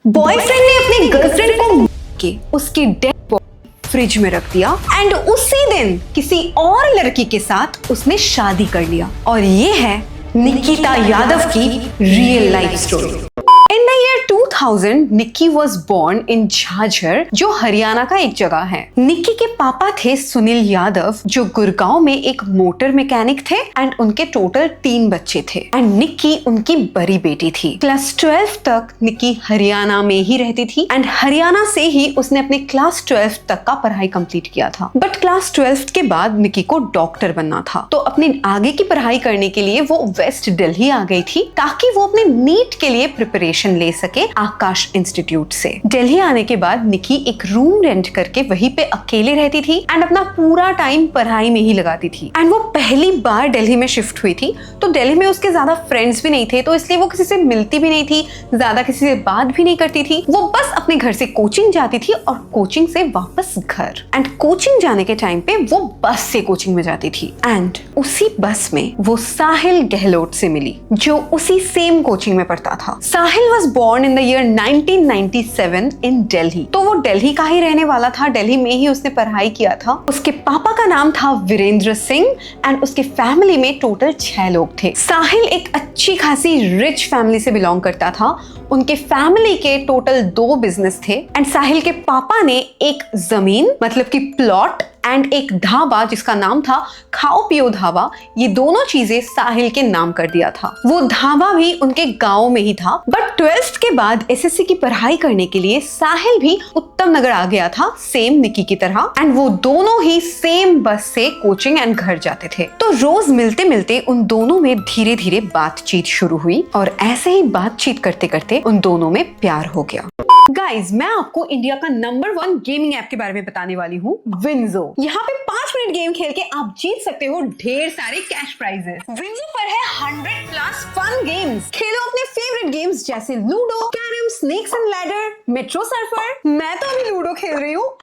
Boyfriend ने अपनी girlfriend को के उसकी डेड बॉडी फ्रिज में रख दिया एंड उसी दिन किसी और लड़की के साथ उसने शादी कर लिया। और ये है निकिता यादव की real life story. In the year 2000, Nikki was born in Jhajhar, जो हरियाणा का एक जगह है। निक्की के पापा थे सुनील यादव, जो गुड़गांव में एक मोटर मैकेनिक थे एंड उनके टोटल 3 बच्चे थे एंड निक्की उनकी बड़ी बेटी थी। क्लास 12 तक निक्की हरियाणा में ही रहती थी एंड हरियाणा से ही उसने अपने क्लास 12 तक का पढ़ाई कंप्लीट किया था। बट क्लास 12 के बाद निक्की को डॉक्टर बनना था, तो अपनी आगे की पढ़ाई करने के लिए वो वेस्ट दिल्ली आ गई थी ताकि वो अपने नीट के लिए प्रिपरेशन ले सके आकाश इंस्टीट्यूट से। दिल्ली आने के बाद निक्की एक रूम रेंट करके वहीं पे अकेले रहती थी एंड अपना पूरा टाइम पढ़ाई में ही लगाती थी। एंड वो पहली बार दिल्ली में शिफ्ट हुई थी, तो दिल्ली में उसके ज्यादा फ्रेंड्स भी नहीं थे, तो इसलिए वो किसी से मिलती भी नहीं थी, ज्यादा किसी से बात भी नहीं करती थी। वो बस अपने घर से कोचिंग जाती थी और कोचिंग से वापस घर। एंड कोचिंग जाने के टाइम पे वो बस से कोचिंग में जाती थी एंड उसी बस में वो साहिल गहलोत से मिली, जो उसी सेम कोचिंग में पढ़ता था। साहिल was born in the year 1997 in Delhi। तो वो दिल्ली का ही रहने वाला था, दिल्ली में ही उसने पढ़ाई किया था। उसके पापा का नाम था वीरेंद्र सिंह एंड उसके फैमिली में टोटल 6 लोग थे। साहिल एक अच्छी खासी रिच फैमिली से बिलोंग करता था। उनके फैमिली के टोटल 2 बिजनेस थे एंड साहिल के पापा ने एक जमीन मतलब कि प्लॉट एंड एक ढाबा जिसका नाम था खाओ पियो ढाबा, ये दोनों चीजें साहिल के नाम कर दिया था। वो ढाबा भी उनके गांव में ही था। बट 12th के बाद एसएससी की पढ़ाई करने के लिए साहिल भी उत्तम नगर आ गया था, सेम निक्की की तरह। एंड वो दोनों ही सेम बस से कोचिंग एंड घर जाते थे। तो रोज मिलते मिलते उन दोनों में धीरे धीरे बातचीत शुरू हुई और ऐसे ही बातचीत करते करते उन दोनों में प्यार हो गया। गाइज, मैं आपको इंडिया का नंबर 1 गेमिंग ऐप के बारे में बताने वाली हूँ, विंजो। यहाँ पे 5 मिनट गेम खेल के आप जीत सकते हो ढेर सारे कैश प्राइजेस। विंजो पर है 100+ फन गेम्स। खेलो अपने फेवरेट गेम्स जैसे ludo, carrom, snakes and ladder, metro surfer. मैं तो अभी लूडो खेल रही हूँ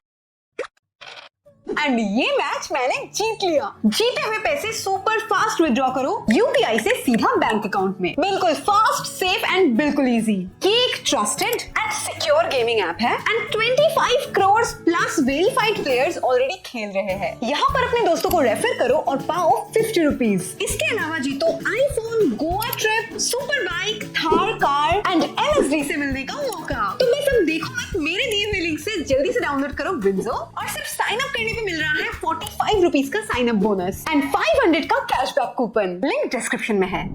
एंड ये मैच मैंने जीत लिया। जीते हुए पैसे सुपर फास्ट विड्रॉ करो यूपीआई से सीधा बैंक अकाउंट में। बिल्कुल फास्ट, सेफ एंड बिल्कुल इजी। ये एक trusted and secure gaming app है and 25 crore plus verified players already खेल रहे हैं। यहाँ पर अपने दोस्तों को रेफर करो और पाओ 50 रुपीज। इसके अलावा जीतो iPhone, Goa trip, super bike, Thar car and MSD से मिलने का मौका। तो बस अब देखो मत, मेरे दिए हुए लिंक से जल्दी से डाउनलोड करो विंजो और सिर्फ साइन अप करने पे मिल रहा है 45 रुपीज का साइन अप बोनस एंड 500 का कैशबैक कूपन। लिंक डिस्क्रिप्शन में है।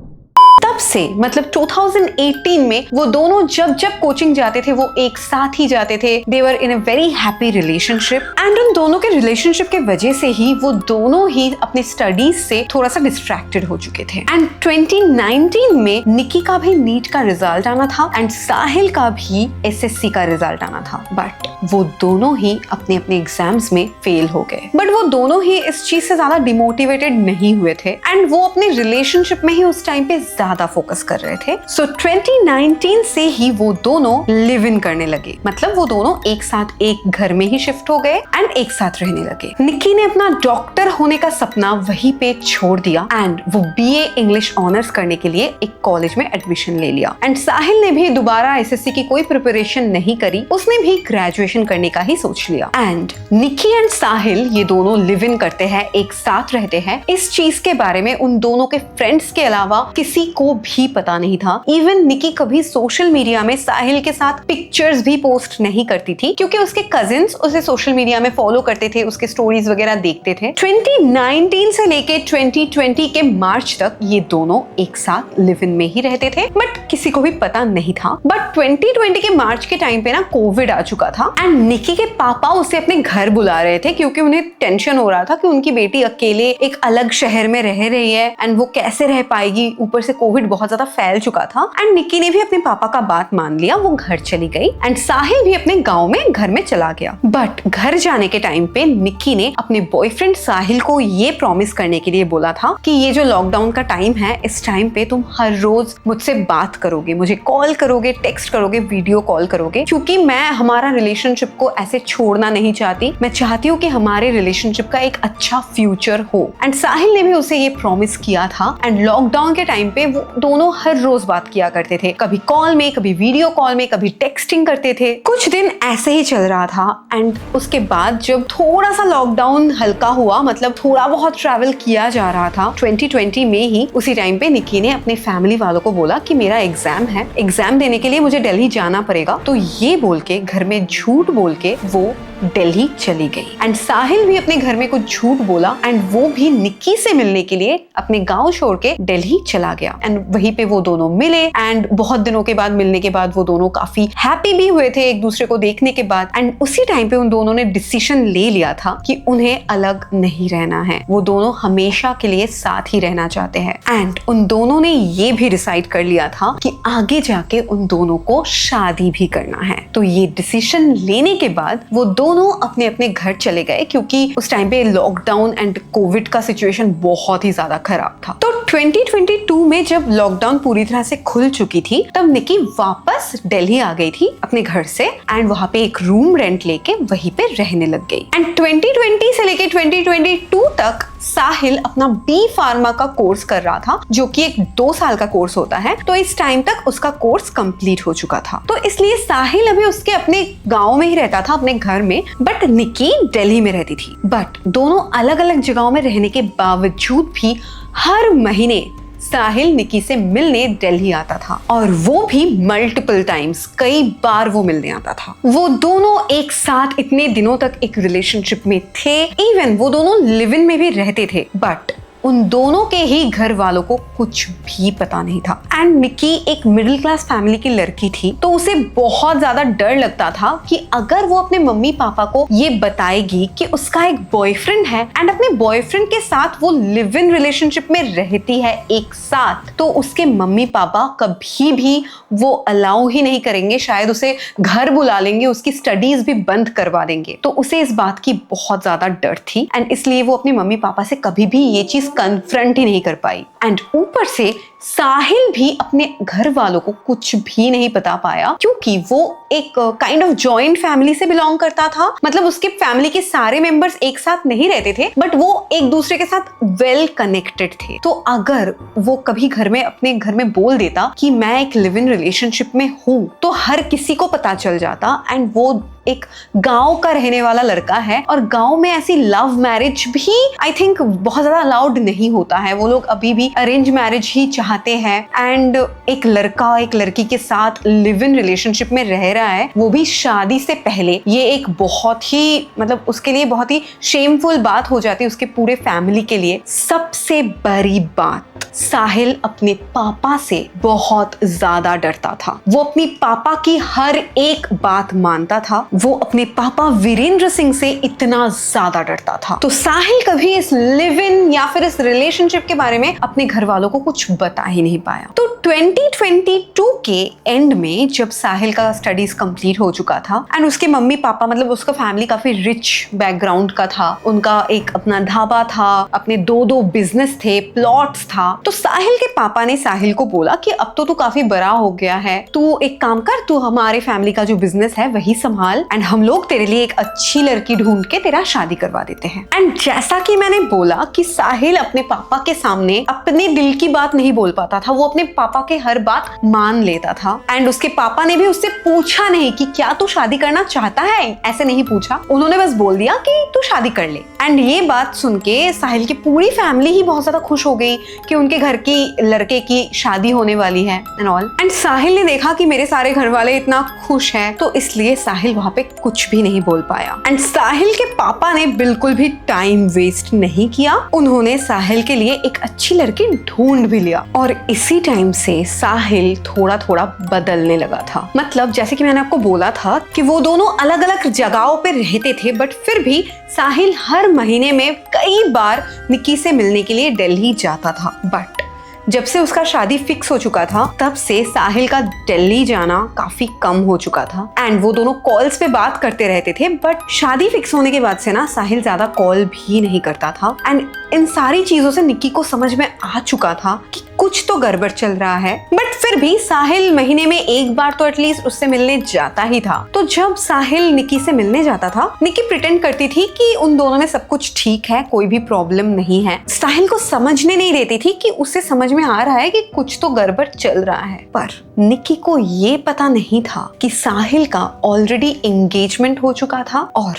तब से मतलब 2018 में वो दोनों जब जब कोचिंग जाते थे वो एक साथ ही जाते थे। They were in a very happy relationship and उन दोनों के रिलेशनशिप के वजह से ही वो दोनों ही अपने स्टडीज से थोड़ा सा डिस्ट्रैक्टेड हो चुके थे। एंड 2019 में निक्की का भी नीट का रिजल्ट आना था एंड साहिल का भी एसएससी का रिजल्ट आना था। बट वो दोनों ही अपने अपने एग्जाम्स में फेल हो गए। बट वो दोनों ही इस चीज से ज्यादा डिमोटिवेटेड नहीं हुए थे एंड वो अपने रिलेशनशिप में ही उस टाइम पे ज्यादा फोकस कर रहे थे। सो 2019 से ही वो दोनों लिव इन करने लगे, मतलब वो दोनों एक साथ एक घर में ही शिफ्ट हो गए एंड एक साथ रहने लगे। निक्की ने अपना डॉक्टर होने का सपना वहीं पे छोड़ दिया एंड वो बीए इंग्लिश ऑनर्स करने के लिए एक कॉलेज में एडमिशन ले लिया। एंड साहिल ने भी दोबारा एसएससी की कोई प्रिपरेशन नहीं करी, उसने भी ग्रेजुएशन करने का ही सोच लिया। एंड निक्की एंड साहिल ये दोनों लिव इन करते हैं, एक साथ रहते हैं। इस चीज के बारे में उन दोनों के फ्रेंड्स के अलावा किसी को भी पता नहीं था। इवन निक्की कभी सोशल मीडिया में साहिल के साथ पिक्चर्स भी पोस्ट नहीं करती थी, क्योंकि उसके कजिन्स उसे सोशल मीडिया में फॉलो करते थे, उसके स्टोरीज वगैरह देखते थे। 2019 से लेके 2020 के मार्च तक ये दोनों एक साथ लिव इन में ही रहते थे, बट किसी को भी पता नहीं था। बट 2020 के मार्च के टाइम पे ना कोविड आ चुका था एंड निक्की के पापा उसे अपने घर बुला रहे थे, क्योंकि उन्हें टेंशन हो रहा था कि उनकी बेटी अकेले एक अलग शहर में रह रही है एंड वो कैसे रह पाएगी। ऊपर से कोविड बहुत ज्यादा फैल चुका था एंड निक्की ने भी अपने पापा का बात मान लिया, वो घर चली गई एंड साहिल भी अपने गांव में घर में चला गया। बट घर जाने के टाइम पे निक्की ने अपने बॉयफ्रेंड साहिल को ये प्रॉमिस करने के लिए बोला था कि ये जो लॉकडाउन का टाइम है, इस टाइम पे तुम हर रोज मुझसे बात करोगे, मुझे कॉल करोगे, टेक्स्ट करोगे, वीडियो कॉल करोगे, क्योंकि मैं हमारा रिलेशनशिप को ऐसे छोड़ना नहीं चाहती। मैं चाहती हूँ कि हमारे रिलेशनशिप का एक अच्छा फ्यूचर हो। एंड साहिल ने भी उसे ये प्रॉमिस किया था एंड लॉकडाउन के टाइम पे वो वो दोनों हर रोज बात किया करते थे, कभी कॉल में, कभी वीडियो कॉल में, कभी टेक्सटिंग करते थे। कुछ दिन ऐसे ही चल रहा था एंड उसके बाद जब थोड़ा सा लॉकडाउन हल्का हुआ, मतलब थोड़ा बहुत ट्रैवल किया जा रहा था 2020 में ही, उसी टाइम पे निक्की ने अपने फैमिली वालों को बोला कि मेरा एग्जाम है, एग्जाम देने के लिए मुझे दिल्ली जाना पड़ेगा। तो ये बोल के, घर में झूठ बोल के वो दिल्ली चली गई। एंड साहिल भी अपने घर में कुछ झूठ बोला एंड वो भी निक्की से मिलने के लिए अपने गांव छोड़ के दिल्ली चला गया। एंड वहीं पे वो दोनों मिले एंड बहुत दिनों के बाद मिलने के बाद वो दोनों काफी हैप्पी भी हुए थे एक दूसरे को देखने के बाद। एंड उसी टाइम पे उन दोनों ने डिसीजन ले लिया था कि उन्हें अलग नहीं रहना है, वो दोनों हमेशा के लिए साथ ही रहना चाहते हैं। एंड उन दोनों ने ये भी डिसाइड कर लिया था कि आगे जाके उन दोनों को शादी भी करना है। तो ये डिसीजन लेने के बाद वो दोनों अपने अपने घर चले गए, क्योंकि उस टाइम पे लॉकडाउन एंड कोविड का सिचुएशन बहुत ही ज्यादा खराब था। तो 2022 में जब लॉकडाउन पूरी तरह से खुल चुकी थी, तब निक्की वापस दिल्ली आ गई थी अपने घर से एंड वहां पे एक रूम रेंट लेके वहीं पे रहने लग गई। एंड 2020 से लेके 2022 तक साहिल अपना बी फार्मा का कोर्स कर रहा था, जो कि एक 2 साल का कोर्स होता है। तो इस टाइम तक उसका कोर्स कंप्लीट हो चुका था। तो इसलिए साहिल अभी उसके अपने गांव में ही रहता था, अपने घर में, बट निक्की दिल्ली में रहती थी। बट दोनों अलग अलग जगहों में रहने के बावजूद भी हर महीने साहिल निक्की से मिलने दिल्ली आता था, और वो भी मल्टीपल टाइम्स, कई बार वो मिलने आता था। वो दोनों एक साथ इतने दिनों तक एक रिलेशनशिप में थे, इवन वो दोनों लिव इन में भी रहते थे। बट उन दोनों के ही घर वालों को कुछ भी पता नहीं था। एंड निक्की एक मिडिल क्लास फैमिली की लड़की थी, तो उसे बहुत ज्यादा डर लगता था कि अगर वो अपने मम्मी पापा को ये बताएगी कि उसका एक बॉयफ्रेंड है एंड अपने बॉयफ्रेंड के साथ वो लिव इन रिलेशनशिप में रहती है एक साथ, तो उसके मम्मी पापा कभी भी वो अलाउ ही नहीं करेंगे, शायद उसे घर बुला लेंगे, उसकी स्टडीज भी बंद करवा देंगे। तो उसे इस बात की बहुत ज्यादा डर थी एंड इसलिए वो अपने मम्मी पापा से कभी भी ये चीज कन्फ्रंट ही नहीं कर पाई। एंड ऊपर से साहिल भी अपने घर वालों को कुछ भी नहीं बता पाया, क्योंकि वो एक काइंड ऑफ जॉइंट फैमिली से बिलोंग करता था। मतलब उसके फैमिली के सारे मेंबर्स एक साथ नहीं रहते थे, बट वो एक दूसरे के साथ वेल कनेक्टेड थे। तो अगर वो कभी घर में, अपने घर में बोल देता कि मैं एक लिव इन रिलेशनशिप में हूँ, तो हर किसी को पता चल जाता। एंड वो एक गांव का रहने वाला लड़का है, और गांव में ऐसी लव मैरिज भी आई थिंक बहुत ज्यादा अलाउड नहीं होता है। वो लोग अभी भी अरेंज मैरिज ही चाहते हैं। एंड एक लड़का एक लड़की के साथ लिव इन रिलेशनशिप में रह रहा है, वो भी शादी से पहले, ये एक बहुत ही, मतलब उसके लिए बहुत ही शेमफुल बात हो जाती है, उसके पूरे फैमिली के लिए। सबसे बड़ी बात, साहिल अपने पापा से बहुत ज्यादा डरता था। वो अपनी पापा की हर एक बात मानता था। वो अपने पापा वीरेंद्र सिंह से इतना ज्यादा डरता था। तो साहिल कभी इस लिव इन या फिर इस रिलेशनशिप के बारे में अपने घर वालों को कुछ बता ही नहीं पाया। तो 2022 के एंड में जब साहिल का स्टडीज कंप्लीट हो चुका था एंड उसके मम्मी पापा, मतलब उसका फैमिली काफी रिच बैकग्राउंड का था, उनका एक अपना ढाबा था, अपने 2 बिजनेस थे, प्लॉट्स था। तो साहिल के पापा ने साहिल को बोला कि अब तो तू काफी बड़ा हो गया है, तू एक काम कर, तू हमारे फैमिली का जो बिजनेस है वही संभाल एंड हम लोग तेरे लिए एक अच्छी लड़की ढूंढ के तेरा शादी करवा देते हैं। एंड जैसा कि मैंने बोला कि साहिल अपने पापा के सामने अपने दिल की बात नहीं बोल पाता था, वो अपने पापा के हर बात मान लेता था। एंड उसके पापा ने भी उससे पूछा नहीं कि क्या तू शादी करना चाहता है, ऐसे नहीं पूछा, उन्होंने बस बोल दिया कि तू शादी कर ले। एंड ये बात सुन के साहिल की पूरी फैमिली ही बहुत ज्यादा खुश हो गई कि उनके घर की लड़के की शादी होने वाली है एंड ऑल। एंड साहिल ने देखा कि मेरे सारे घर वाले इतना खुश हैं, तो इसलिए साहिल वहां पे कुछ भी नहीं बोल पाया। एंड साहिल के पापा ने बिल्कुल भी टाइम वेस्ट नहीं किया, उन्होंने साहिल के लिए एक अच्छी लड़की ढूंढ भी लिया। और इसी टाइम से साहिल थोड़ा थोड़ा बदलने लगा था। मतलब जैसे कि मैंने आपको बोला था कि वो दोनों अलग अलग जगहों पे रहते थे, बट फिर भी साहिल हर महीने में कई बार निक्की से मिलने के लिए दिल्ली जाता था। बट जब से उसका शादी फिक्स हो चुका था, तब से साहिल का दिल्ली जाना काफी कम हो चुका था। एंड वो दोनों कॉल्स पे बात करते रहते थे, बट शादी फिक्स होने के बाद से ना साहिल ज्यादा कॉल भी नहीं करता था। एंड इन सारी चीजों से निक्की को समझ में आ चुका था कि कुछ तो गड़बड़ चल रहा है। बट फिर भी साहिल महीने में एक बार तो एटलीस्ट उससे मिलने जाता ही था। तो जब साहिल निकी से मिलने जाता था, निकी प्रिटेंड करती थी कि उन दोनों में सब कुछ ठीक है, कोई भी प्रॉब्लम नहीं है। साहिल को समझने नहीं देती थी कि उसे समझ में आ रहा है कि कुछ तो गड़बड़ चल रहा है। पर निकी को ये पता नहीं था कि साहिल का ऑलरेडी एंगेजमेंट हो चुका था और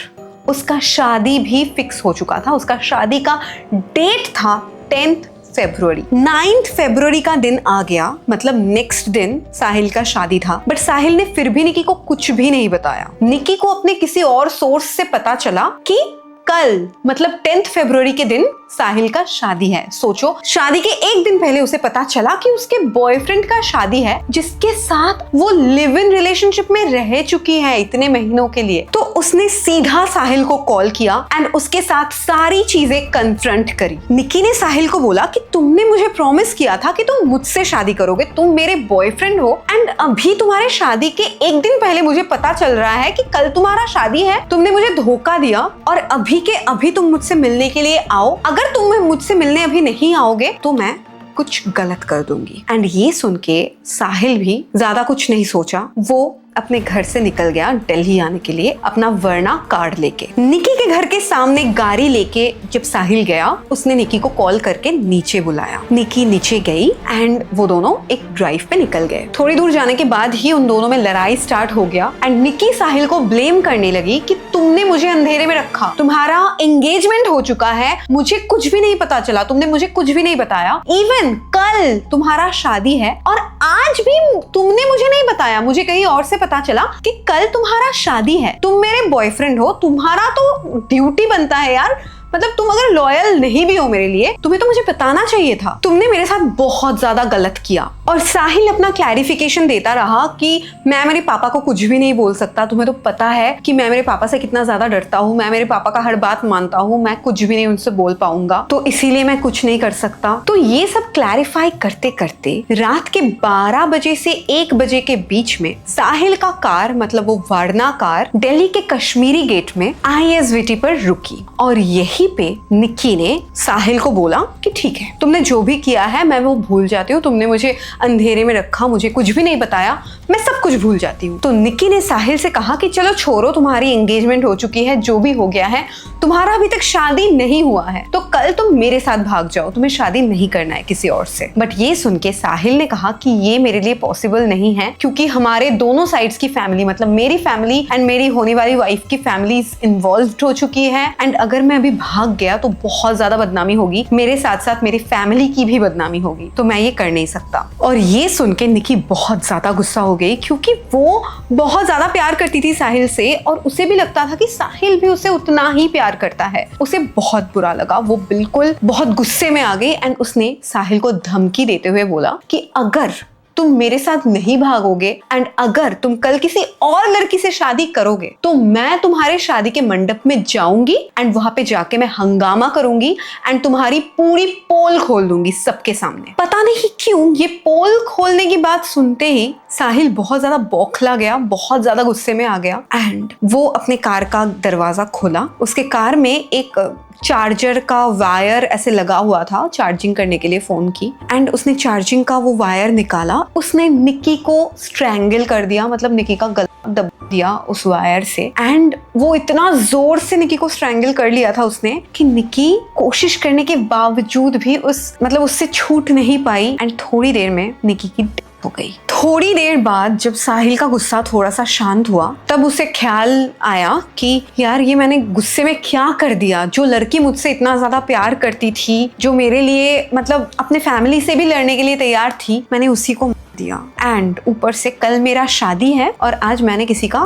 उसका शादी भी फिक्स हो चुका था। उसका शादी का डेट था 10 फरवरी। 9 फरवरी का दिन आ गया, मतलब नेक्स्ट दिन साहिल का शादी था। बट साहिल ने फिर भी निकी को कुछ भी नहीं बताया। निकी को अपने किसी और सोर्स से पता चला कि कल मतलब 10 फरवरी के दिन साहिल का शादी है। सोचो, शादी के एक दिन पहले उसे पता चला कि उसके बॉयफ्रेंड का शादी है, जिसके साथ वो लिव इन रिलेशनशिप में रह चुकी है इतने महीनों के लिए। तो उसने सीधा साहिल को कॉल किया एंड उसके साथ सारी चीजें कन्फ्रंट करी। निकी ने साहिल को बोला कि तुमने मुझे प्रॉमिस किया था कि तुम मुझसे शादी करोगे, तुम मेरे बॉयफ्रेंड हो, एंड अभी तुम्हारे शादी के एक दिन पहले मुझे पता चल रहा है कि कल तुम्हारा शादी है। तुमने मुझे धोखा दिया और अभी के अभी तुम मुझसे मिलने के लिए आओ। अगर तुम मुझसे मिलने अभी नहीं आओगे तो मैं कुछ गलत कर दूंगी। एंड ये सुन के साहिल भी ज्यादा कुछ नहीं सोचा, वो अपने घर से निकल गया दिल्ली आने के लिए अपना वर्ना कार्ड लेके। निकी के घर के सामने गाड़ी लेके जब साहिल गया, उसने निकी को कॉल करके नीचे बुलाया। निकी नीचे गई एंड वो दोनों एक ड्राइव पे निकल गए। थोड़ी दूर जाने के बाद ही उन दोनों में लड़ाई स्टार्ट हो गया एंड निकी साहिल को ब्लेम करने लगी कि तुमने मुझे अंधेरे में रखा, तुम्हारा एंगेजमेंट हो चुका है, मुझे कुछ भी नहीं पता चला, तुमने मुझे कुछ भी नहीं बताया। इवन कल तुम्हारा शादी है और आज भी तुमने मुझे नहीं बताया, मुझे कहीं और से पता चला कि कल तुम्हारा शादी है, तुम मेरे बॉयफ्रेंड हो, तुम्हारा तो ड्यूटी बनता है यार, मतलब तुम अगर लॉयल नहीं भी हो मेरे लिए, तुम्हें तो मुझे बताना चाहिए था, तुमने मेरे साथ बहुत ज्यादा गलत किया। और साहिल अपना क्लैरिफिकेशन देता रहा कि मैं मेरे पापा को कुछ भी नहीं बोल सकता, तुम्हें तो पता है कि मैं मेरे पापा से कितना ज्यादा डरता हूँ, मैं मेरे पापा का हर बात मानता हूँ, मैं कुछ भी नहीं उनसे बोल पाऊंगा, तो इसीलिए मैं कुछ नहीं कर सकता। तो ये सब क्लैरिफाई करते करते रात के 12 बजे से 1 बजे के बीच में साहिल का कार, मतलब वो वर्ना कार, दिल्ली के कश्मीरी गेट में ISVT पर रुकी। और यही पे निकी ने साहिल को बोला कि ठीक है, तुमने जो भी किया है मैं वो भूल जाती हूँ, तुमने मुझे अंधेरे में रखा, मुझे कुछ भी नहीं बताया, मैं सब कुछ भूल जाती हूँ। तो निकी ने साहिल से कहा कि चलो छोड़ो, तुम्हारी एंगेजमेंट हो चुकी है, जो भी हो गया है, तुम्हारा अभी तक शादी नहीं हुआ है, तो कल तुम मेरे साथ भाग जाओ, तुम्हें शादी नहीं करना है किसी और से। बट ये सुन के साहिल ने कहा कि ये मेरे लिए पॉसिबल नहीं है, क्योंकि हमारे दोनों साइड्स की फैमिली, मतलब मेरी फैमिली एंड मेरी होने वाली वाइफ की फैमिली इन्वॉल्व हो चुकी है, एंड अगर मैं अभी भाग गया तो बहुत ज्यादा बदनामी होगी, मेरे साथ साथ मेरी फैमिली की भी बदनामी होगी, तो मैं ये कर नहीं सकता। और ये सुन के निकी बहुत ज्यादा गुस्सा हो गई, क्योंकि वो बहुत ज्यादा प्यार करती थी साहिल से और उसे भी लगता था कि साहिल भी उसे उतना ही प्यार करता है। उसे बहुत बुरा लगा, वो बिल्कुल बहुत गुस्से में आ गई एंड उसने साहिल को धमकी देते हुए बोला कि अगर तुम मेरे साथ नहीं भागोगे एंड अगर तुम कल किसी और लड़की से शादी करोगे तो मैं तुम्हारे शादी के मंडप में जाऊंगी एंड वहां पे जाके मैं हंगामा करूंगी एंड तुम्हारी पूरी पोल खोल दूंगी सबके सामने। पता नहीं क्यों ये पोल खोलने की बात सुनते ही साहिल बहुत ज्यादा बौखला गया, बहुत ज्यादा गुस्से में आ गया एंड वो अपने कार का दरवाजा खोला। उसके कार में एक चार्जर का वायर ऐसे लगा हुआ था चार्जिंग करने के लिए फोन की, एंड उसने चार्जिंग का वो वायर निकाला, उसने निकी को स्ट्रैंगल कर दिया, मतलब निकी का गला दबा दिया उस वायर से। एंड वो इतना जोर से निकी को स्ट्रैंगल कर लिया था उसने कि निकी कोशिश करने के बावजूद भी उससे छूट नहीं पाई एंड थोड़ी देर में निकी की हो गई। थोड़ी देर बाद जब साहिल का गुस्सा थोड़ा सा शांत हुआ, तब उसे ख्याल आया कि यार ये मैंने गुस्से में क्या कर दिया। जो लड़की मुझसे इतना ज्यादा प्यार करती थी, जो मेरे लिए मतलब अपने फैमिली से भी लड़ने के लिए तैयार थी, मैंने उसी को मार दिया। एंड ऊपर से कल मेरा शादी है और आज मैंने किसी का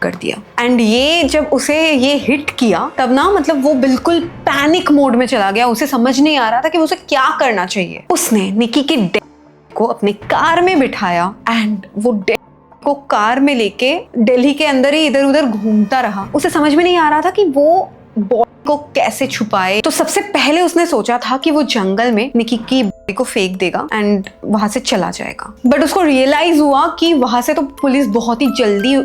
कर दिया। एंड ये जब उसे ये हिट किया तब ना मतलब वो बिल्कुल पैनिक मोड में चला गया। उसे समझ नहीं आ रहा था कि उसे क्या करना चाहिए। उसने निकी की को अपने कार में बिठाया एंड वो को कार में लेके दिल्ली के अंदर ही इधर उधर घूमता रहा। उसे समझ में नहीं आ रहा था कि वो बॉडी को कैसे छुपाए। तो सबसे पहले उसने सोचा था कि वो जंगल में निकी की बॉडी को फेंक देगा एंड वहां से चला जाएगा। बट उसको रियलाइज हुआ कि वहां से तो पुलिस बहुत ही जल्दी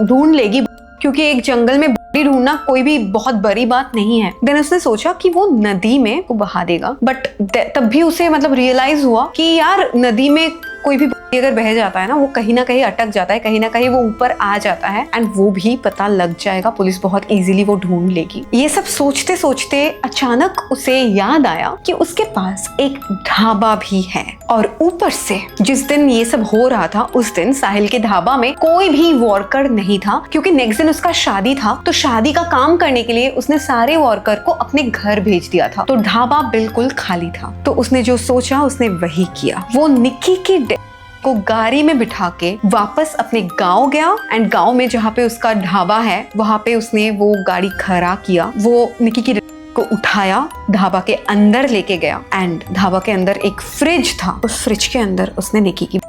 ढूंढ लेगी, क्योंकि एक जंगल में बॉडी ढूंढना कोई भी बहुत बड़ी बात नहीं है। देन उसने सोचा कि वो नदी में को बहा देगा, बट तब भी उसे मतलब रियलाइज हुआ कि यार नदी में कोई भी अगर बह जाता है ना, वो कहीं ना कहीं अटक जाता है, कहीं ना कहीं वो ऊपर आ जाता है एंड वो भी पता लग जाएगा, पुलिस बहुत इजीली वो ढूंढ लेगी। ये सब सोचते सोचते अचानक उसे याद आया कि उसके पास एक ढाबा भी है, और ऊपर से जिस दिन ये सब हो रहा था उस दिन साहिल के ढाबा में कोई भी वर्कर नहीं था, क्योंकि नेक्स्ट दिन उसका शादी था। तो शादी का काम करने के लिए उसने सारे वर्कर को अपने घर भेज दिया था, तो ढाबा बिल्कुल खाली था। तो उसने जो सोचा उसने वही किया। वो निक्की की को गाड़ी में बिठा के वापस अपने गांव गया एंड गांव में जहाँ पे उसका ढाबा है वहां पे उसने वो गाड़ी खड़ा किया। वो निक्की की को उठाया, ढाबा के अंदर लेके गया एंड ढाबा के अंदर एक फ्रिज था, उस फ्रिज के अंदर उसने निक्की की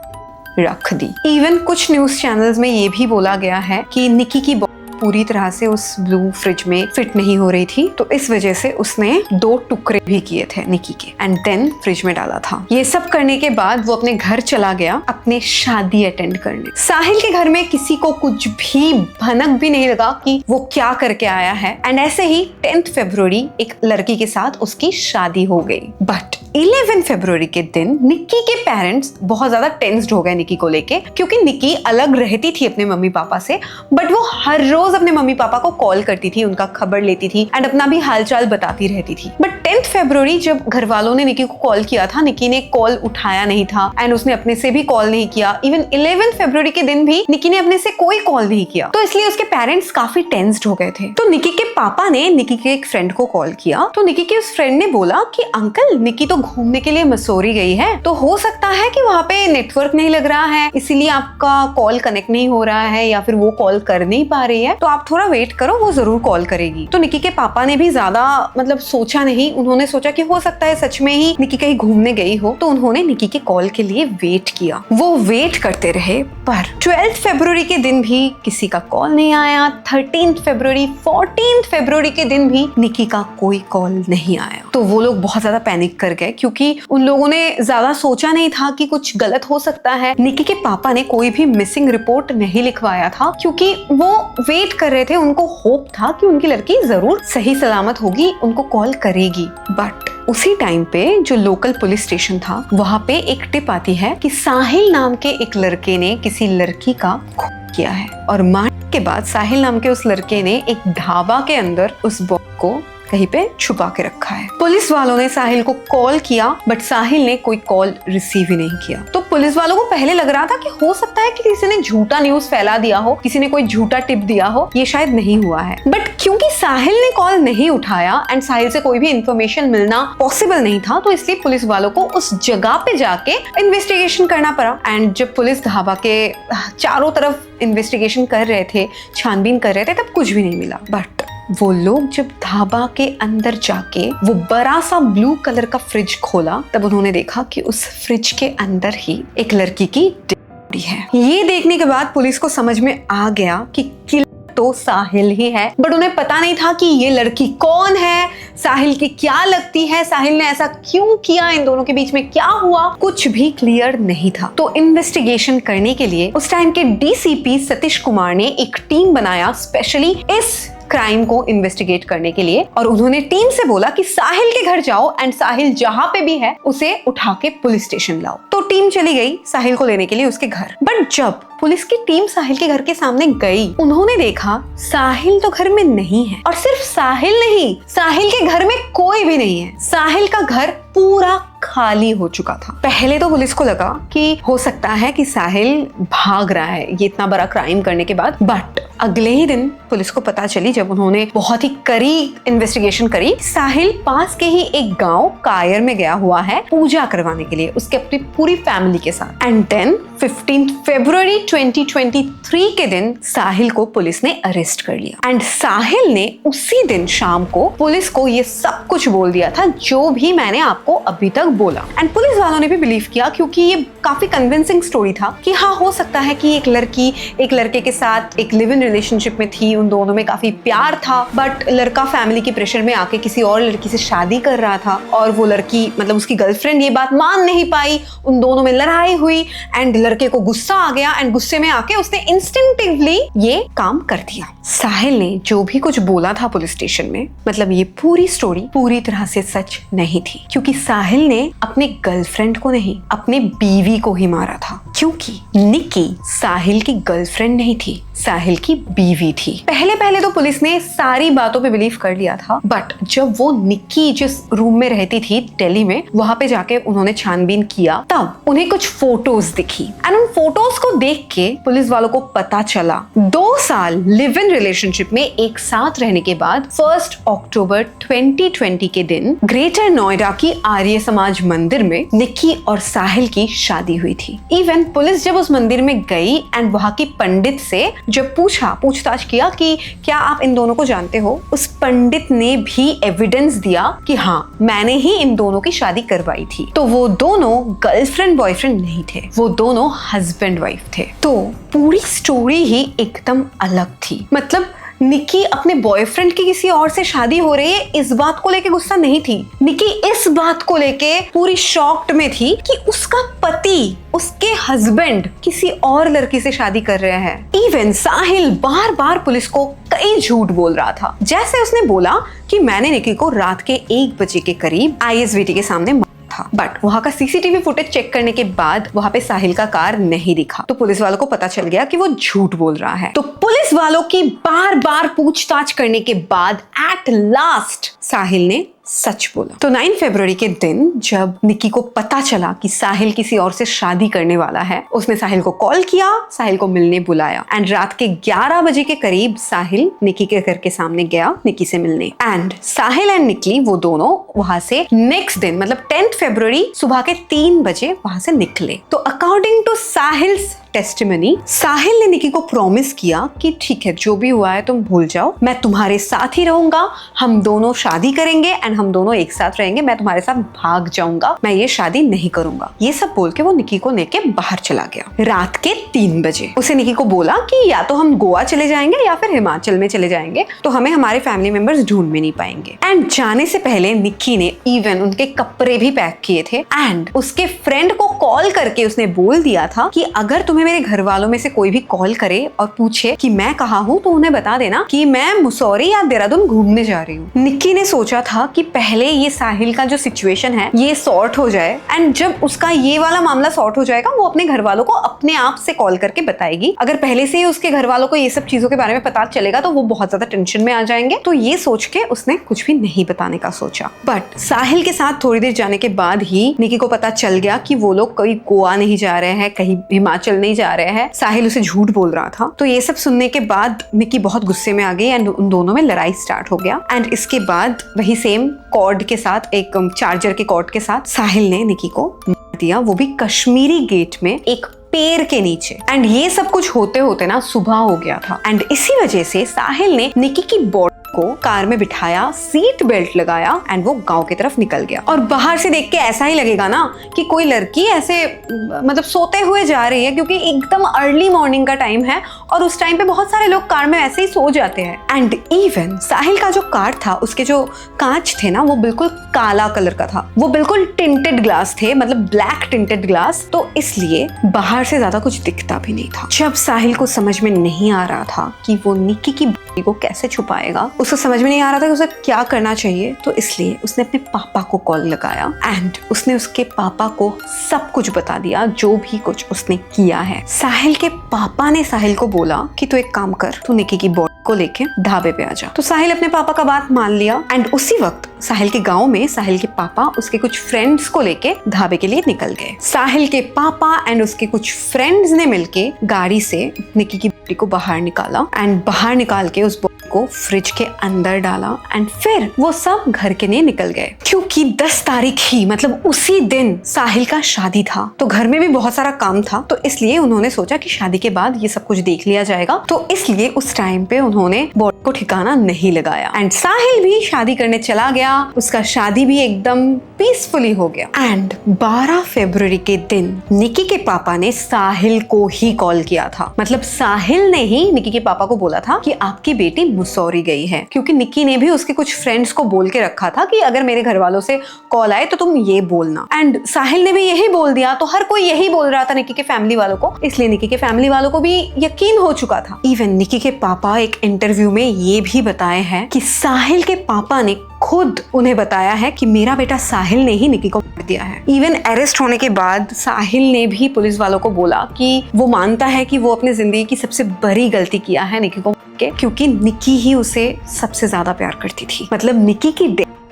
रख दी। इवन कुछ न्यूज चैनल्स में ये भी बोला गया है कि निक्की की पूरी तरह से उस ब्लू फ्रिज में फिट नहीं हो रही थी, तो इस वजह से उसने 2 टुकड़े भी किए थे निक्की के एंड देन फ्रिज में डाला था। ये सब करने के बाद वो अपने घर चला गया अपने शादी अटेंड करने। साहिल के घर में किसी को कुछ भी भनक भी नहीं लगा कि वो क्या करके आया है एंड ऐसे ही 10 फरवरी एक लड़की के साथ उसकी शादी हो गई। बट 11 फरवरी के दिन निक्की के पेरेंट्स बहुत ज्यादा टेंस्ड हो गए निक्की को लेके, क्योंकि निक्की अलग रहती थी अपने मम्मी पापा से, बट वो हर रोज अपने मम्मी पापा को कॉल करती थी, उनका खबर लेती थी एंड अपना भी हालचाल बताती रहती थी। बट 10 फरवरी जब घर वालों ने निक्की को कॉल किया था, निक्की ने कॉल उठाया नहीं था एंड उसने अपने से भी कॉल नहीं किया। इवन 11 फरवरी के दिन भी निक्की ने अपने से कोई कॉल नहीं किया, तो इसलिए उसके पेरेंट्स काफी टेंस्ड हो गए थे। तो निक्की के पापा ने निक्की के एक फ्रेंड को कॉल किया, तो निक्की के उस फ्रेंड ने बोला कि अंकल निक्की तो घूमने के लिए मसूरी गई है, तो हो सकता है कि वहाँ पे नेटवर्क नहीं लग रहा है, इसीलिए आपका कॉल कनेक्ट नहीं हो रहा है या फिर वो कॉल कर नहीं पा रही है, तो आप थोड़ा वेट करो, वो जरूर कॉल करेगी। तो निक्की के पापा ने भी ज्यादा मतलब सोचा नहीं, उन्होंने सोचा कि हो सकता है सच में ही निक्की कहीं घूमने गई हो, तो उन्होंने निक्की के कॉल के लिए वेट किया। वो वेट करते रहे, पर 12 फरवरी के दिन भी किसी का कॉल नहीं आया। 13 फरवरी, 14 फरवरी के दिन भी निक्की का कोई कॉल नहीं आया। तो वो लोग बहुत ज्यादा पैनिक कर गए, क्योंकि उन लोगों ने ज्यादा सोचा नहीं था कि कुछ गलत हो सकता है। निक्की के पापा ने कोई भी मिसिंग रिपोर्ट नहीं लिखवाया था, क्योंकि वो वेट कर रहे थे, उनको होप था कि उनकी लड़की जरूर सही सलामत होगी, उनको कॉल करेगी। बट उसी टाइम पे जो लोकल पुलिस स्टेशन था वहां पे एक टिप आती है कि साहिल नाम के एक लड़के ने किसी लड़की का खून किया है, और मारने के बाद साहिल नाम के उस लड़के ने एक ढाबा के अंदर उस बॉम्ब को कहीं पे छुपा के रखा है। पुलिस वालों ने साहिल को कॉल किया, बट साहिल ने कोई कॉल रिसीव ही नहीं किया। तो पुलिस वालों को पहले लग रहा था कि हो सकता है कि किसी ने झूठा न्यूज फैला दिया हो, किसी ने कोई झूठा टिप दिया हो, ये शायद नहीं हुआ है। बट क्योंकि साहिल ने कॉल नहीं उठाया एंड साहिल से कोई भी इंफॉर्मेशन मिलना पॉसिबल नहीं था, तो इसलिए पुलिस वालों को उस जगह पे जाके इन्वेस्टिगेशन करना पड़ा। एंड जब पुलिस ढाबा के चारों तरफ इन्वेस्टिगेशन कर रहे थे, छानबीन कर रहे थे, तब कुछ भी नहीं मिला। बट वो लोग जब ढाबा के अंदर जाके वो बड़ा सा ब्लू कलर का फ्रिज खोला, तब उन्होंने देखा कि उस फ्रिज के अंदर ही एक लड़की की डेड बॉडी है। ये देखने के बाद पुलिस को समझ में आ गया कि किलर तो साहिल ही है, बट उन्हें पता नहीं था कि ये लड़की कौन है, साहिल की क्या लगती है, साहिल ने ऐसा क्यों किया, इन दोनों के बीच में क्या हुआ, कुछ भी क्लियर नहीं था। तो इन्वेस्टिगेशन करने के लिए उस टाइम के डीसीपी सतीश कुमार ने एक टीम बनाया स्पेशली इस क्राइम को इन्वेस्टिगेट करने के लिए, और उन्होंने टीम से बोला कि साहिल के घर जाओ एंड साहिल जहां पे भी है उसे उठा के पुलिस स्टेशन लाओ। तो टीम चली गई साहिल को लेने के लिए उसके घर। बट जब पुलिस की टीम साहिल के घर के सामने गई, उन्होंने देखा साहिल तो घर में नहीं है, और सिर्फ साहिल नहीं, साहिल के घर में कोई भी नहीं है। साहिल का घर पूरा खाली हो चुका था। पहले तो पुलिस को लगा कि हो सकता है कि साहिल भाग रहा है ये इतना बड़ा क्राइम करने के बाद, बट अगले ही दिन पुलिस को पता चली, जब उन्होंने बहुत ही कड़ी इन्वेस्टिगेशन करी, साहिल पास के ही एक गांव कायर में गया हुआ है पूजा करवाने के लिए उसके अपनी पूरी फैमिली के साथ। एंड देन 15 फरवरी 2023 के दिन साहिल को पुलिस ने अरेस्ट कर लिया। एंड साहिल ने उसी दिन शाम को पुलिस को ये सब कुछ बोल दिया था जो भी मैंने आपको अभी तक बोला। एंड पुलिस वालों ने भी बिलीव किया, क्योंकि ये काफी कन्विंसिंग स्टोरी था कि हाँ, हो सकता है कि एक लड़की एक लड़के के साथ एक लिव इन रिलेशनशिप में थी, उन दोनों में काफी प्यार था, बट लड़का फैमिली के प्रेशर में आके किसी और लड़की से शादी कर रहा था और वो लड़की मतलब उसकी गर्लफ्रेंड ये बात मान नहीं पाई। उन दोनों में लड़ाई हुई एंड लड़के को गुस्सा आ गया एंड गुस्से में आके उसने इंस्टिंक्टिवली ये काम कर दिया। साहिल ने जो भी कुछ बोला था पुलिस स्टेशन में, मतलब ये पूरी स्टोरी पूरी तरह से सच नहीं थी, क्योंकि साहिल ने अपने गर्लफ्रेंड को नहीं, अपने बीवी को ही मारा था। क्योंकि निक्की साहिल की गर्लफ्रेंड नहीं थी, साहिल की बीवी थी। पहले पहले तो पुलिस ने सारी बातों पे बिलीव कर लिया था, बट जब वो निक्की जिस रूम में रहती थी दिल्ली में, वहां पे जाके उन्होंने छानबीन किया, तब उन्हें कुछ फोटोज दिखी एंड उन फोटोज को देख के पुलिस वालों को पता चला 2 साल लिव इन रिलेशनशिप में एक साथ रहने के बाद 1 अक्टूबर 2020 के दिन ग्रेटर नोएडा की आर्य समाज मंदिर में निक्की और साहिल की शादी हुई थी। इवन पुलिस जब उस मंदिर में गई एंड वहां की पंडित से जब पूछताछ किया कि क्या आप इन दोनों को जानते हो, उस पंडित ने भी एविडेंस दिया कि हाँ, मैंने ही इन दोनों की शादी करवाई थी। तो वो दोनों गर्लफ्रेंड बॉयफ्रेंड नहीं थे, वो दोनों हस्बैंड वाइफ थे। तो पूरी स्टोरी ही एकदम अलग थी। मतलब निक्की अपने बॉयफ्रेंड की किसी और से शादी हो रही है इस बात को लेके गुस्सा नहीं थी, निक्की इस बात को लेके पूरी शॉक्ड में थी कि उसका पति, उसके हस्बैंड किसी और लड़की से शादी कर रहे हैं। इवन साहिल बार बार पुलिस को कई झूठ बोल रहा था। जैसे उसने बोला कि मैंने निक्की को रात के 1 बजे के करीब ISBT के सामने था, बट वहां का CCTV फुटेज चेक करने के बाद वहां पे साहिल का कार नहीं दिखा। तो पुलिस वालों को पता चल गया कि वो झूठ बोल रहा है। तो पुलिस वालों की बार बार पूछताछ करने के बाद एट लास्ट साहिल ने सच बोला। तो 9 फरवरी के दिन जब निक्की को पता चला कि साहिल किसी और से शादी करने वाला है, उसने साहिल को कॉल किया, साहिल को मिलने बुलाया एंड रात के 11 बजे के करीब साहिल निक्की के घर के सामने गया निक्की से मिलने। एंड साहिल एंड निक्की वो दोनों वहां से नेक्स्ट दिन मतलब 10 फरवरी सुबह के 3 बजे वहां से निकले। तो अकॉर्डिंग टू साहिल्स टेस्टिमनी, साहिल ने निक्की को प्रॉमिस किया कि ठीक है, जो भी हुआ है तुम भूल जाओ, मैं तुम्हारे साथ ही रहूंगा, हम दोनों शादी करेंगे एंड हम दोनों एक साथ रहेंगे, मैं तुम्हारे साथ भाग जाऊंगा, मैं ये शादी नहीं करूंगा। ये सब बोल के वो निक्की को लेके बाहर चला गया। रात के 3 बजे उसे निक्की को बोला कि या तो हम गोवा चले जाएंगे या फिर हिमाचल में चले जाएंगे, तो हमें हमारे फैमिली मेंबर्स ढूंढ में नहीं पाएंगे। एंड जाने से पहले निक्की ने इवन उनके कपड़े भी पैक किए थे एंड उसके फ्रेंड को कॉल करके उसने बोल दिया था कि अगर तुम्हें मेरे घर वालों में से कोई भी कॉल करे और पूछे कि मैं कहाँ हूँ, तो उन्हें बता देना कि मैं मुसौरी या देहरादून घूमने जा रही हूँ। निक्की ने सोचा था कि पहले ये साहिल का जो सिचुएशन है ये सॉर्ट हो जाए एंड जब उसका ये वाला मामला सॉर्ट हो जाएगा वो अपने घर वालों को अपने आप से कॉल करके बताएगी। अगर पहले से ही उसके घर वालों को ये सब चीजों के बारे में पता चलेगा तो वो बहुत ज्यादा टेंशन में आ जाएंगे। तो ये सोच के उसने कुछ भी नहीं बताने का सोचा। बट साहिल के साथ थोड़ी देर जाने के बाद ही निक्की को पता चल गया कि वो लोग कहीं गोवा नहीं जा रहे हैं, कहीं हिमाचल नहीं जा रहे हैं। साहिल उसे झूठ बोल रहा था। तो ये सब सुनने के बाद निक्की बहुत गुस्से में आ गई एंड उन दोनों में लड़ाई स्टार्ट हो गया। एंड इसके बाद वही सेम कॉर्ड के साथ, एक चार्जर के कॉर्ड के साथ साहिल ने निक्की को मार दिया, वो भी कश्मीरी गेट में एक पेड़ के नीचे। एंड ये सब कुछ होते होते ना सुबह हो गया था एंड इसी वजह से साहिल ने निक्की की बॉडी को कार में बिठाया, सीट बेल्ट लगाया एंड वो गांव की तरफ निकल गया। और बाहर से देख के ऐसा ही लगेगा ना कि कोई लड़की ऐसे मतलब सोते हुए जा रही है, क्योंकि एकदम अर्ली मॉर्निंग का टाइम है और उस टाइम पे बहुत सारे लोग कार में ऐसे ही सो जाते हैं। एंड इवन साहिल का जो कार था उसके जो कांच थे ना वो बिल्कुल काला कलर का था, वो बिल्कुल टिंटेड ग्लास थे, मतलब ब्लैक टिंटेड ग्लास, तो इसलिए बाहर से ज्यादा कुछ दिखता भी नहीं था। जब साहिल को समझ में नहीं आ रहा था कि वो निक्की की बॉडी को कैसे छुपाएगा, उसको समझ में नहीं आ रहा था कि उसे क्या करना चाहिए, तो इसलिए उसने अपने पापा को कॉल लगाया एंड उसने उसके पापा को सब कुछ बता दिया, जो भी कुछ उसने किया है। साहिल के पापा ने साहिल को बोला कि तू एक काम कर, तू निक्की की बॉडी को लेके ढाबे पे आ जा। तो साहिल अपने पापा का बात मान लिया एंड उसी वक्त साहिल के गांव में साहिल के पापा उसके कुछ फ्रेंड्स को लेके ढाबे के लिए निकल गए। साहिल के पापा एंड उसके कुछ फ्रेंड्स ने मिलके गाड़ी से निक्की की बॉडी को बाहर निकाला एंड बाहर निकाल के उस बॉडी को फ्रिज के अंदर डाला एंड फिर वो सब घर के लिए निकल गए। क्योंकि 10 तारीख ही मतलब उसी दिन साहिल का शादी था, तो घर में भी बहुत सारा काम था, तो इसलिए उन्होंने सोचा कि शादी के बाद ये सब कुछ देख लिया जाएगा, तो इसलिए उस टाइम पे उन्होंने बॉडी को ठिकाना नहीं लगाया। एंड साहिल भी शादी करने चला गया, उसका शादी भी एकदम पीसफुली हो गया। एंड 12 फरवरी के दिन निकी के पापा ने साहिल को ही कॉल किया था। मतलब साहिल ने ही निकी के पापा को बोला था कि आपकी बेटी मुसौरी गई है, क्योंकि निकी ने भी उसके कुछ फ्रेंड्स को बोल के रखा था कि अगर मेरे घर वालों से कॉल आए तो तुम ये बोलना। एंड साहिल ने भी यही बोल दिया, तो हर कोई यही बोल रहा था निकी के फैमिली वालों को, इसलिए निकी के फैमिली वालों को भी यकीन हो चुका था। इवन निकी के पापा एक इंटरव्यू में ये भी बताए हैं कि साहिल के पापा ने खुद उन्हें बताया है कि मेरा बेटा साहिल ने ही निकी को मार दिया है। इवन अरेस्ट होने के बाद साहिल ने भी पुलिस वालों को बोला कि वो मानता है कि वो अपनी जिंदगी की सबसे बड़ी गलती किया है निकी को मार के, क्योंकि निकी ही उसे सबसे ज्यादा प्यार करती थी। मतलब निकी की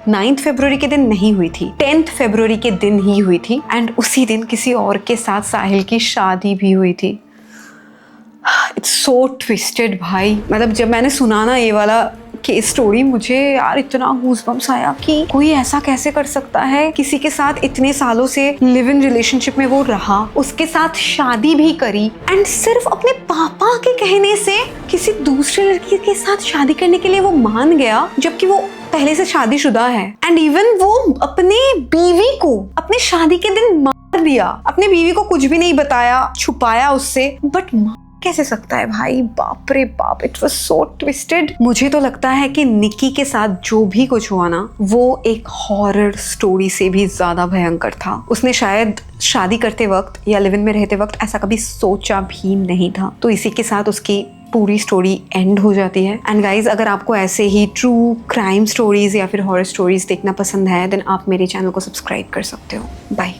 9 फरवरी के दिन नहीं हुई थी, 10 फरवरी के दिन ही हुई थी। एंड उसी दिन किसी और के साथ साहिल की शादी भी हुई थी। इट्स सो ट्विस्टेड भाई। मतलब जब मैंने सुना ना ये वाला केस स्टोरी, मुझे यार इतना गूज़बम्स आया कि कोई ऐसा कैसे कर सकता है। किसी के साथ इतने सालों से लिव इन रिलेशनशिप में वो रहा, उसके साथ शादी भी करी, एंड सिर्फ अपने पापा के कहने से किसी दूसरे लड़की के साथ शादी करने के लिए वो मान गया, जबकि वो पहले से शादीशुदा है। एंड इवन वो अपने बीवी को अपने शादी के दिन मार दिया, अपने बीवी को कुछ भी नहीं बताया, छुपाया उससे, बट कैसे सकता है भाई। बाप रे बाप, इट वाज सो ट्विस्टेड। मुझे तो लगता है कि निकी के साथ जो भी कुछ हुआ ना, वो एक हॉरर स्टोरी से भी ज्यादा भयंकर था। उसने शायद शादी करते वक्त या लिव इन में रहते वक्त ऐसा कभी सोचा भी नहीं था, तो इसी के साथ उसकी पूरी स्टोरी एंड हो जाती है। एंड गाइज, अगर आपको ऐसे ही ट्रू क्राइम स्टोरीज या फिर हॉरर स्टोरीज देखना पसंद है, देन आप मेरे चैनल को सब्सक्राइब कर सकते हो। बाय।